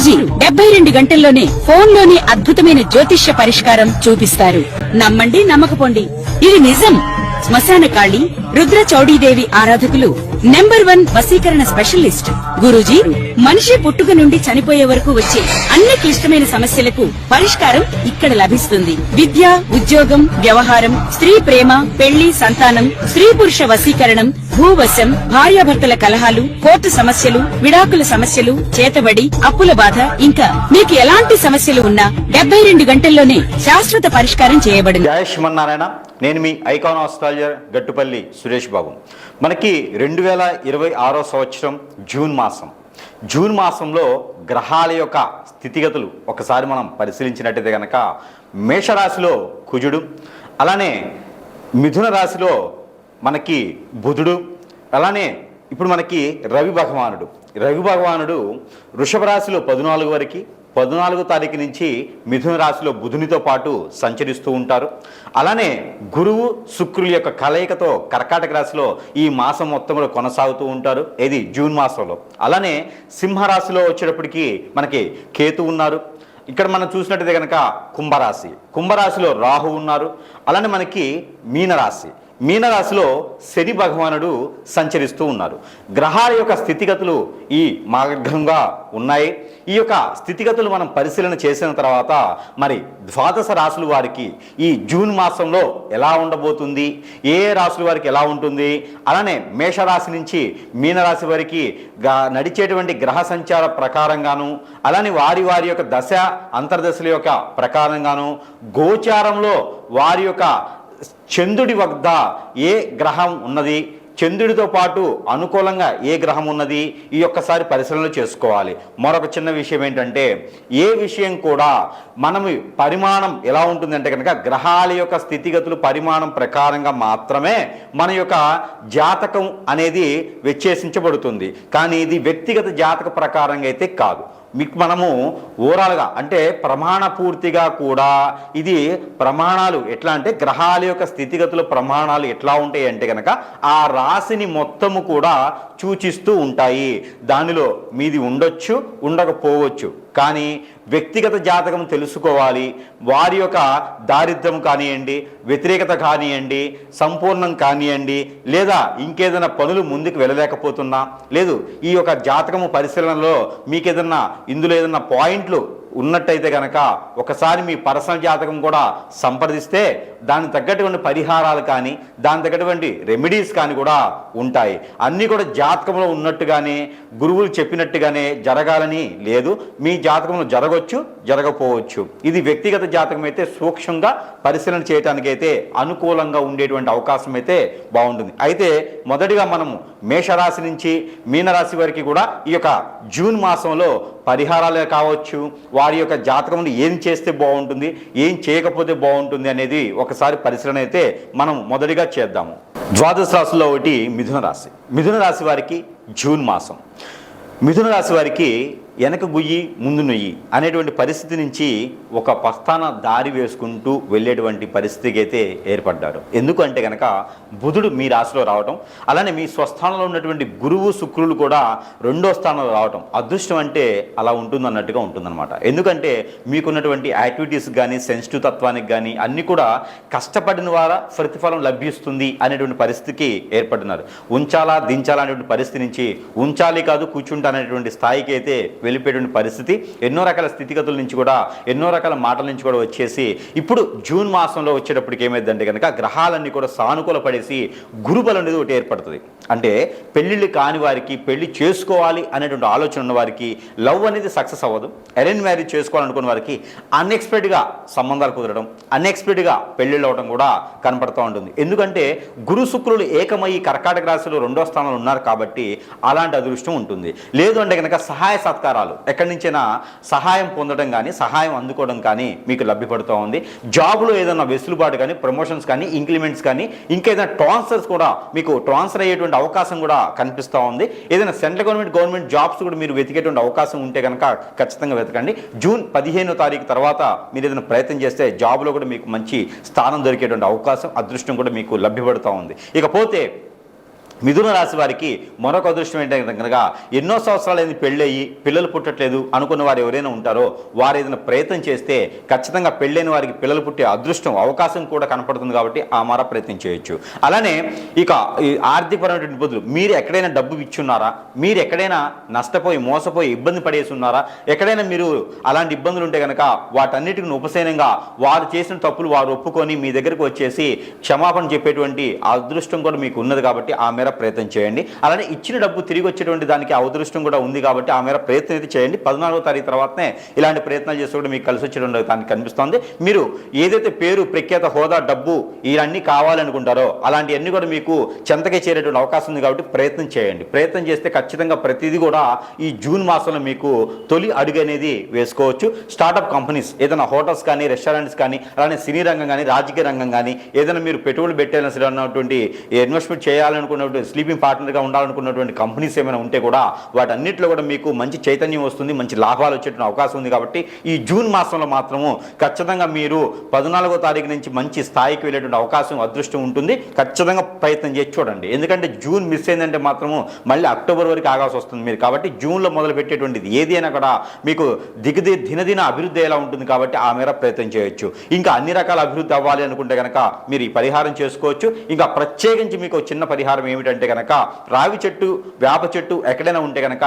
గురూజీ 72 గంటల్లోనే ఫోన్లోని అద్భుతమైన జ్యోతిష్య పరిష్కారం చూపిస్తారు. నమ్మండి, నమ్మకపోండి, ఇది నిజం. శ్మశాన కాళి రుద్ర చౌడీదేవి ఆరాధకులు నంబర్ 1 వశీకరణ స్పెషలిస్ట్. గురూజీ మనిషి పుట్టుక నుండి చనిపోయే వరకు వచ్చే అన్ని క్లిష్టమైన సమస్యలకు పరిష్కారం ఇక్కడ లభిస్తుంది. విద్య, ఉద్యోగం, వ్యవహారం, స్త్రీ ప్రేమ, పెళ్లి, సంతానం, స్త్రీ పురుష వశీకరణం, భూవశం, భార్యాభర్తల కలహాలు, కోర్టు సమస్యలు, విడాకుల సమస్యలు, చేతబడి, అప్పుల బాధ, ఇంకా మీకు ఎలాంటి సమస్యలు ఉన్నా 72 గంటల్లోనే శాశ్వత పరిష్కారం చేయబడింది. జయ శ్రీమన్నారాయణ. నేను మీ ఐకాన్ ఆస్ట్రాలజర్ గట్టుపల్లి సురేష్ బాబు. మనకి 2026 సంవత్సరం జూన్ మాసంలో గ్రహాల యొక్క స్థితిగతులు ఒకసారి మనం పరిశీలించినట్టయితే కనుక మేషరాశిలో కుజుడు, అలానే మిథున రాశిలో మనకి బుధుడు, అలానే ఇప్పుడు మనకి రవి భగవానుడు వృషభ రాశిలో 14 వరకు, 14వ తారీఖు నుంచి మిథున రాశిలో బుధునితో పాటు సంచరిస్తూ ఉంటారు. అలానే గురువు శుక్రుల యొక్క కలయికతో కర్కాటక రాశిలో ఈ మాసం మొత్తంలో కొనసాగుతూ ఉంటారు. ఇది జూన్ మాసంలో. అలానే సింహరాశిలో వచ్చేటప్పటికి మనకి కేతు ఉన్నారు. ఇక్కడ మనం చూసినట్టయితే కనుక కుంభరాశిలో రాహు ఉన్నారు. అలానే మనకి మీనరాశిలో శని భగవానుడు సంచరిస్తూ ఉన్నారు. గ్రహాల యొక్క స్థితిగతులు ఈ మార్గంగా ఉన్నాయి. ఈ యొక్క స్థితిగతులు మనం పరిశీలన చేసిన తర్వాత మరి ద్వాదశ రాశుల వారికి ఈ జూన్ మాసంలో ఎలా ఉండబోతుంది, ఏ రాశుల వారికి ఎలా ఉంటుంది, అలానే మేషరాశి నుంచి మీనరాశి వారికి నడిచేటువంటి గ్రహ సంచార ప్రకారంగాను, అలానే వారి యొక్క దశ అంతర్దశల యొక్క ప్రకారంగాను, గోచారంలో వారి యొక్క చంద్రుడి వద్ద ఏ గ్రహం ఉన్నది, చంద్రుడితో పాటు అనుకూలంగా ఏ గ్రహం ఉన్నది, ఈ ఒక్కసారి పరిశీలన చేసుకోవాలి. మరొక చిన్న విషయం ఏంటంటే ఏ విషయం కూడా మనం పరిమాణం ఎలా ఉంటుందంటే కనుక గ్రహాల యొక్క స్థితిగతులు పరిమాణం ప్రకారంగా మాత్రమే మన యొక్క జాతకం అనేది విశ్లేషించబడుతుంది. కానీ ఇది వ్యక్తిగత జాతక ప్రకారంగా అయితే కాదు. మీకు మనము ఓవరాల్గా అంటే ప్రమాణ పూర్తిగా కూడా ఇది ప్రమాణాలు ఎట్లా అంటే గ్రహాల యొక్క స్థితిగతుల ప్రమాణాలు ఎట్లా ఉంటాయి అంటే కనుక ఆ రాశిని మొత్తము కూడా సూచిస్తూ ఉంటాయి. దానిలో మీది ఉండొచ్చు, ఉండకపోవచ్చు. కానీ వ్యక్తిగత జాతకం తెలుసుకోవాలి. వారి యొక్క దారిద్ర్యం కానివ్వండి, వ్యతిరేకత కానివ్వండి, సంపూర్ణం కానివ్వండి, లేదా ఇంకేదైనా పనులు ముందుకు వెళ్ళలేకపోతున్నా, లేదు ఈ యొక్క జాతకము పరిశీలనలో మీకు ఇందులో ఏదైనా పాయింట్లు ఉన్నట్టయితే కనుక ఒకసారి మీ పర్సనల్ జాతకం కూడా సంప్రదిస్తే దానికి తగ్గటువంటి పరిహారాలు కానీ దానికి తగ్గటువంటి రెమెడీస్ కానీ కూడా ఉంటాయి. అన్నీ కూడా జాతకంలో ఉన్నట్టుగానే గురువులు చెప్పినట్టుగానే జరగాలని లేదు. మీ జాతకంలో జరగవచ్చు, జరగకపోవచ్చు. ఇది వ్యక్తిగత జాతకం అయితే సూక్ష్మంగా పరిశీలన చేయడానికి అయితే అనుకూలంగా ఉండేటువంటి అవకాశం అయితే బాగుంటుంది. అయితే మొదటిగా మనము మేషరాశి నుంచి మీనరాశి వరకు కూడా ఈ యొక్క జూన్ మాసంలో పరిహారాలే కావచ్చు, వారి యొక్క జాతకంలో ఏం చేస్తే బాగుంటుంది, ఏం చేయకపోతే బాగుంటుంది అనేది ఒకసారి పరిశీలన అయితే మనం మొదటిగా చేద్దాము. ద్వాదశ రాశుల్లో ఒకటి మిథున రాశి వారికి జూన్ మాసం. మిథున రాశి వారికి వెనక గుయ్యి ముందు నుయ్యి అనేటువంటి పరిస్థితి నుంచి ఒక ప్రస్థాన దారి వేసుకుంటూ వెళ్ళేటువంటి పరిస్థితికి అయితే ఏర్పడ్డారు. ఎందుకంటే కనుక బుధుడు మీ రాశిలో రావటం, అలానే మీ స్వస్థానంలో ఉన్నటువంటి గురువు శుక్రులు కూడా 2వ స్థానంలో రావటం అదృష్టం అంటే అలా ఉంటుందన్నట్టుగా ఉంటుందన్నమాట. ఎందుకంటే మీకున్నటువంటి యాక్టివిటీస్ కానీ సెన్సిటివ్ తత్వానికి కానీ అన్నీ కూడా కష్టపడిన వారా ప్రతిఫలం లభిస్తుంది అనేటువంటి పరిస్థితికి ఏర్పడినారు. ఉంచాలా దించాలా అనేటువంటి పరిస్థితి నుంచి ఉంచాలి కాదు కూర్చుంటా అనేటువంటి స్థాయికి అయితే వెళ్ళిపోయేటువంటి పరిస్థితి, ఎన్నో రకాల స్థితిగతుల నుంచి కూడా ఎన్నో రకాల మాటల నుంచి కూడా వచ్చేసి ఇప్పుడు జూన్ మాసంలో వచ్చేటప్పటికి ఏమైందంటే కనుక గ్రహాలన్నీ కూడా సానుకూల పడేసి గురుబలం అనేది ఒకటి ఏర్పడుతుంది. అంటే పెళ్ళిళ్ళు కాని వారికి పెళ్లి చేసుకోవాలి అనేటువంటి ఆలోచన ఉన్న వారికి లవ్ అనేది సక్సెస్ అవ్వదు. అరేంజ్ మ్యారేజ్ చేసుకోవాలనుకున్న వారికి అన్ఎక్స్పెక్టెడ్గా సంబంధాలు కుదరడం, అన్ఎక్స్పెక్టెడ్గా పెళ్ళిళ్ళు అవడం కూడా కనపడుతూ ఉంటుంది. ఎందుకంటే గురు శుక్రులు ఏకమయ్యి కర్కాటక రాశిలో 2వ స్థానంలో ఉన్నారు కాబట్టి అలాంటి అదృష్టం ఉంటుంది. లేదు అంటే కనుక సహాయ సత్కారాలు ఎక్కడి నుంచైనా సహాయం పొందడం కానీ సహాయం అందుకోవడం కానీ మీకు లభ్యపడుతూ ఉంది. జాబ్లో ఏదైనా వెసులుబాటు కానీ ప్రమోషన్స్ కానీ ఇంక్రిమెంట్స్ కానీ ఇంకేదైనా ట్రాన్స్ఫర్స్ కూడా మీకు ట్రాన్స్ఫర్ అయ్యేటువంటి అవకాశం కూడా కనిపిస్తూ ఉంది. ఏదైనా సెంట్రల్ గవర్నమెంట్ జాబ్స్ కూడా మీరు వెతికేటువంటి అవకాశం ఉంటే కనుక ఖచ్చితంగా వెతకండి. జూన్ 15వ తారీఖు తర్వాత మీరు ఏదైనా ప్రయత్నం చేస్తే జాబ్లో కూడా మీకు మంచి స్థానం దొరికేటువంటి అవకాశం అదృష్టం కూడా మీకు లభ్యపడుతూ ఉంది. ఇకపోతే మిథున రాశి వారికి మరొక అదృష్టం ఏంటంటే కనుక ఎన్నో సంవత్సరాలైంది పెళ్ళయ్యి పిల్లలు పుట్టట్లేదు అనుకున్న వారు ఎవరైనా ఉంటారో వారు ఏదైనా ప్రయత్నం చేస్తే ఖచ్చితంగా పెళ్ళైన వారికి పిల్లలు పుట్టే అదృష్టం అవకాశం కూడా కనపడుతుంది కాబట్టి ఆ మార ప్రయత్నం చేయొచ్చు. అలానే ఇక ఈ ఆర్థికపరమైనటువంటి ఇబ్బందులు, మీరు ఎక్కడైనా డబ్బు ఇచ్చున్నారా, మీరు ఎక్కడైనా నష్టపోయి మోసపోయి ఇబ్బంది పడేసి ఉన్నారా, ఎక్కడైనా మీరు అలాంటి ఇబ్బందులు ఉంటే కనుక వాటన్నిటిని ఉపశమనంగా వారు చేసిన తప్పులు వారు ఒప్పుకొని మీ దగ్గరకు వచ్చేసి క్షమాపణ చెప్పేటువంటి అదృష్టం కూడా మీకు ఉన్నది కాబట్టి ఆ మేర ప్రయత్నం చేయండి. అలానే ఇచ్చిన డబ్బు తిరిగి వచ్చేటువంటి దానికి ఆ అదృష్టం కూడా ఉంది కాబట్టి ఆ మేర ప్రయత్నం అయితే చేయండి. 14వ తారీఖు తర్వాతనే ఇలాంటి ప్రయత్నాలు చేస్తే కూడా మీకు కలిసి వచ్చేటువంటి దానికి కనిపిస్తుంది. మీరు ఏదైతే పేరు ప్రఖ్యాత హోదా డబ్బు ఇవన్నీ కావాలనుకుంటారో అలాంటివన్నీ కూడా మీకు చెంతకే చేరేటువంటి అవకాశం ఉంది కాబట్టి ప్రయత్నం చేయండి. ప్రయత్నం చేస్తే ఖచ్చితంగా ప్రతిదీ కూడా ఈ జూన్ మాసంలో మీకు తొలి అడుగు అనేది వేసుకోవచ్చు. స్టార్టప్ కంపెనీస్, ఏదైనా హోటల్స్ కానీ రెస్టారెంట్స్ కానీ అలానే సినీ రంగం కానీ రాజకీయ రంగం కానీ ఏదైనా మీరు పెట్టుబడులు పెట్టాలన్నటువంటి ఇన్వెస్ట్మెంట్ చేయాలనుకున్నటువంటి స్లీపింగ్ పార్ట్నర్గా ఉండాలనుకున్నటువంటి కంపెనీస్ ఏమైనా ఉంటే కూడా వాటన్నిటిలో కూడా మీకు మంచి చైతన్యం వస్తుంది, మంచి లాభాలు వచ్చేటువంటి అవకాశం ఉంది. కాబట్టి ఈ జూన్ మాసంలో మాత్రము ఖచ్చితంగా మీరు 14వ తారీఖు నుంచి మంచి స్థాయికి వెళ్ళేటువంటి అవకాశం అదృష్టం ఉంటుంది. ఖచ్చితంగా ప్రయత్నం చేసి చూడండి. ఎందుకంటే జూన్ మిస్ అయిందంటే మాత్రము మళ్ళీ అక్టోబర్ వరకు ఆగాల్సి వస్తుంది మీరు. కాబట్టి జూన్లో మొదలు పెట్టేటువంటిది ఏది అయినా కూడా మీకు దినదిన అభివృద్ధి ఎలా ఉంటుంది కాబట్టి ఆ మేర ప్రయత్నం చేయొచ్చు. ఇంకా అన్ని రకాల అభివృద్ధి అవ్వాలి అనుకుంటే కనుక మీరు ఈ పరిహారం చేసుకోవచ్చు. ఇంకా ప్రత్యేకించి మీకు చిన్న పరిహారం ఏమిటంటే కనుక రావి చెట్టు వేప చెట్టు ఎక్కడైనా ఉంటే కనుక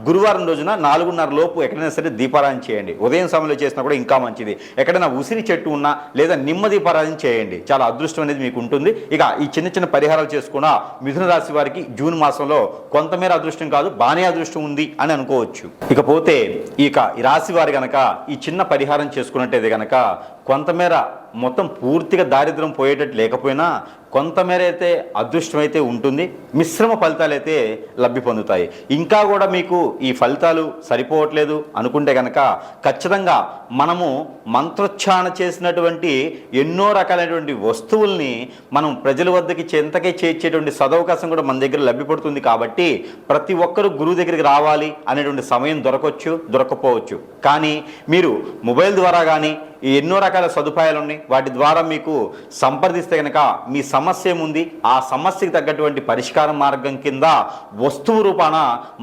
గురువారం రోజున 4:30 లోపు ఎక్కడైనా సరే దీపారాధన చేయండి. ఉదయం సమయంలో చేసినా కూడా ఇంకా మంచిది. ఎక్కడైనా ఉసిరి చెట్టు ఉన్నా లేదా నిమ్మ దీపారాధన చేయండి, చాలా అదృష్టం అనేది మీకు ఉంటుంది. ఇక ఈ చిన్న చిన్న పరిహారాలు చేసుకున్న మిథున రాశి వారికి జూన్ మాసంలో కొంతమేర అదృష్టం కాదు బాగానే అదృష్టం ఉంది అని అనుకోవచ్చు. ఇకపోతే ఇక ఈ రాశి వారి కనుక ఈ చిన్న పరిహారం చేసుకున్నట్టయితే కనుక కొంతమేర మొత్తం పూర్తిగా దారిద్ర్యం పోయేటట్టు లేకపోయినా కొంతమేర అయితే అదృష్టం అయితే ఉంటుంది. మిశ్రమ ఫలితాలు అయితే లబ్ధి పొందుతాయి. ఇంకా కూడా మీకు ఈ ఫలితాలు సరిపోవట్లేదు అనుకుంటే కనుక ఖచ్చితంగా మనము మంత్రోచ్చారణ చేసినటువంటి ఎన్నో రకాలైనటువంటి వస్తువుల్ని మనం ప్రజల వద్దకి చెంతకే చేర్చేటువంటి సదవకాశం కూడా మన దగ్గర లభ్యపడుతుంది. కాబట్టి ప్రతి ఒక్కరూ గురువు దగ్గరికి రావాలి అనేటువంటి సమయం దొరకపోవచ్చు. కానీ మీరు మొబైల్ ద్వారా కానీ ఎన్నో రకాల సదుపాయాలు ఉన్నాయి, వాటి ద్వారా మీకు సంప్రదిస్తే కనుక మీ సమస్య ఏముంది ఆ సమస్యకి తగ్గటువంటి పరిష్కార మార్గం కింద వస్తువు రూపాన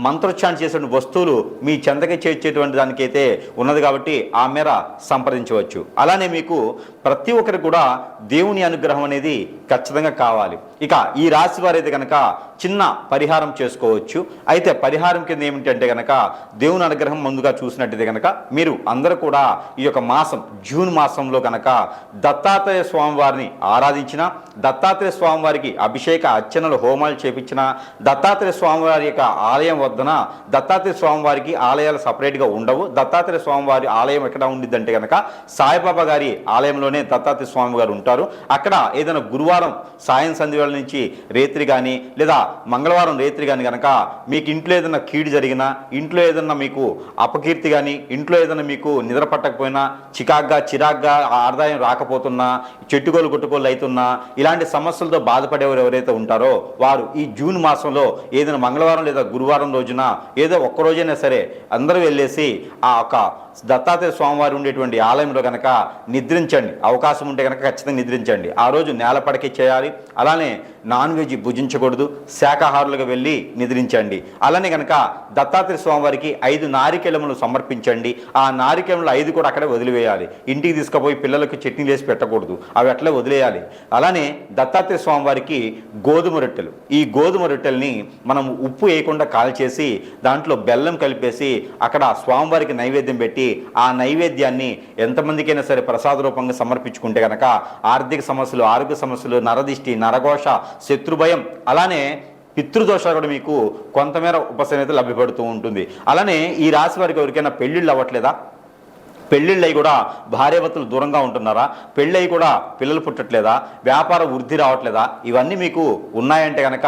మంత్రోచ్చారణ చేసే వస్తువులు మీ చెంతకి చేర్చేటువంటి దానికైతే ఉన్నది కాబట్టి ఆ మేర సంప్రదించవచ్చు. అలానే మీకు ప్రతి ఒక్కరికి కూడా దేవుని అనుగ్రహం అనేది ఖచ్చితంగా కావాలి. ఇక ఈ రాశి వారైతే కనుక చిన్న పరిహారం చేసుకోవచ్చు. అయితే పరిహారం కింద ఏమిటంటే కనుక దేవుని అనుగ్రహం ముందుగా చూసినట్టయితే కనుక మీరు అందరూ కూడా ఈ యొక్క మాసం జూన్ మాసంలో కనుక దత్తాత్రేయ స్వామి వారిని ఆరాధించిన, దత్తాత్రేయ స్వామి వారికి అభిషేక అర్చనలు హోమాలు చేపించిన, దత్తాత్రేయ స్వామి వారి యొక్క ఆలయం వద్దన దత్తాత్రేయ స్వామి వారికి ఆలయాలు సపరేట్గా ఉండవు. దత్తాత్రేయ స్వామి వారి ఆలయం ఎక్కడ ఉండిద్దంటే కనుక సాయిబాబా గారి ఆలయంలోనే దత్తాత్రేయ స్వామి గారు ఉంటారు. అక్కడ ఏదైనా గురువారం సాయం సంధ్య నుంచి రేత్రి కానీ లేదా మంగళవారం రేత్రి కానీ కనుక మీకు ఇంట్లో ఏదైనా కీడు జరిగినా, ఇంట్లో ఏదైనా మీకు అపకీర్తి కానీ, ఇంట్లో ఏదైనా మీకు నిద్ర పట్టకపోయినా, చిరాగ్గా ఆదాయం రాకపోతున్నా, చెట్టుకోలు కొట్టుకోలు అవుతున్నా, ఇలాంటి సమస్యలతో బాధపడేవారు ఎవరైతే ఉంటారో వారు ఈ జూన్ మాసంలో ఏదైనా మంగళవారం లేదా గురువారం రోజున ఏదో ఒక్కరోజైనా సరే అందరూ వెళ్ళేసి ఆ ఒక దత్తాత్రేయ స్వామివారు ఉండేటువంటి ఆలయంలో కనుక నిద్రించండి. అవకాశం ఉంటే కనుక ఖచ్చితంగా నిద్రించండి. ఆ రోజు నేలపడకే చేయాలి. అలానే నాన్ వెజ్ భుజించకూడదు, శాకాహారులుగా వెళ్ళి నిద్రించండి. అలానే కనుక దత్తాత్రేయ స్వామివారికి 5 నారికేళములు సమర్పించండి. ఆ నారికేళములు 5 కూడా అక్కడే వదిలివేయాలి. ఇంటికి తీసుకుపోయి పిల్లలకు చట్నీలు వేసి పెట్టకూడదు, అవి అట్లే వదిలేయాలి. అలానే దత్తాత్రేయ స్వామివారికి గోధుమ రొట్టెలు, ఈ గోధుమ రొట్టెల్ని మనం ఉప్పు వేయకుండా కాల్చేసి దాంట్లో బెల్లం కలిపేసి అక్కడ స్వామివారికి నైవేద్యం పెట్టి ఆ నైవేద్యాన్ని ఎంతమందికైనా సరే ప్రసాద రూపంగా సమర్పించుకుంటే కనుక ఆర్థిక సమస్యలు, ఆరోగ్య సమస్యలు, నరదిష్టి, నరఘోష, శత్రుభయం అలానే పితృదోషాలు కూడా మీకు కొంతమేర ఉపశమనత లభ్యపడుతూ ఉంటుంది. అలానే ఈ రాశి వారికి ఎవరికైనా పెళ్ళిళ్ళు అవ్వట్లేదా? పెళ్ళిళ్ళయి కూడా భార్యాభర్తలు దూరంగా ఉంటున్నారా? పెళ్ళయి కూడా పిల్లలు పుట్టట్లేదా? వ్యాపార వృద్ధి రావట్లేదా? ఇవన్నీ మీకు ఉన్నాయంటే కనుక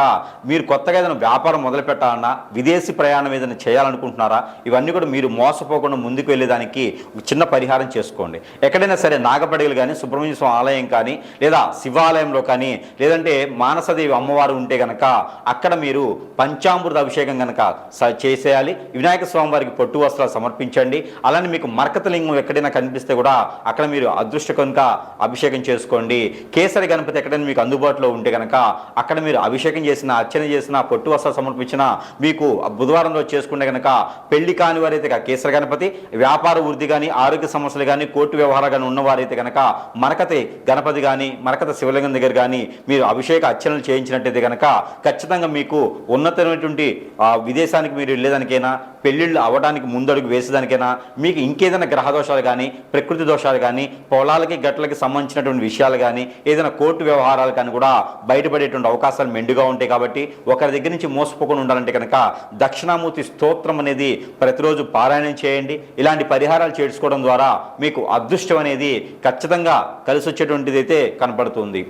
మీరు కొత్తగా ఏదైనా వ్యాపారం మొదలు పెట్టాలన్నా, విదేశీ ప్రయాణం ఏదైనా చేయాలనుకుంటున్నారా? ఇవన్నీ కూడా మీరు మోసపోకుండా ముందుకు వెళ్ళేదానికి ఒక చిన్న పరిహారం చేసుకోండి. ఎక్కడైనా సరే నాగపడిగలు కానీ, సుబ్రహ్మణ్య స్వామి ఆలయం కానీ, లేదా శివాలయంలో కానీ, లేదంటే మానసదేవి అమ్మవారు ఉంటే కనుక అక్కడ మీరు పంచామృత అభిషేకం కనుక చేసేయాలి. వినాయక స్వామి వారికి పొట్టు వస్త్రాలు సమర్పించండి. అలానే మీకు మరకతలింగం దీపం ఎక్కడైనా కనిపిస్తే కూడా అక్కడ మీరు అదృష్ట కనుక అభిషేకం చేసుకోండి. కేసరి గణపతి ఎక్కడైనా మీకు అందుబాటులో ఉంటే కనుక అక్కడ మీరు అభిషేకం చేసిన, అర్చన చేసిన, పొట్టు వస్త్రాలు సమర్పించిన, మీకు బుధవారం రోజు చేసుకుంటే కనుక పెళ్లి కాని వారైతే కేసరి గణపతి, వ్యాపార వృద్ధి కానీ, ఆరోగ్య సమస్యలు కానీ, కోర్టు వ్యవహారాలు కానీ ఉన్నవారైతే కనుక మరకతి గణపతి కానీ, మరకత శివలింగం దగ్గర కానీ మీరు అభిషేక అర్చనలు చేయించినట్టయితే కనుక ఖచ్చితంగా మీకు ఉన్నతమైనటువంటి విదేశానికి మీరు వెళ్ళేదానికైనా, పెళ్లిళ్ళు అవ్వడానికి ముందడుగు వేసేదానికైనా, మీకు ఇంకేదైనా గ్రహ దోషాలు కానీ, ప్రకృతి దోషాలు కానీ, పొలాలకి గట్లకి సంబంధించినటువంటి విషయాలు కానీ, ఏదైనా కోర్టు వ్యవహారాలు కానీ కూడా బయటపడేటువంటి అవకాశాలు మెండుగా ఉంటాయి. కాబట్టి ఒకరి దగ్గర నుంచి మోసపోకుండా ఉండాలంటే కనుక దక్షిణామూర్తి స్తోత్రం అనేది ప్రతిరోజు పారాయణం చేయండి. ఇలాంటి పరిహారాలు చేసుకోవడం ద్వారా మీకు అదృష్టం అనేది ఖచ్చితంగా కలిసి వచ్చేటువంటిది అయితే కనపడుతుంది.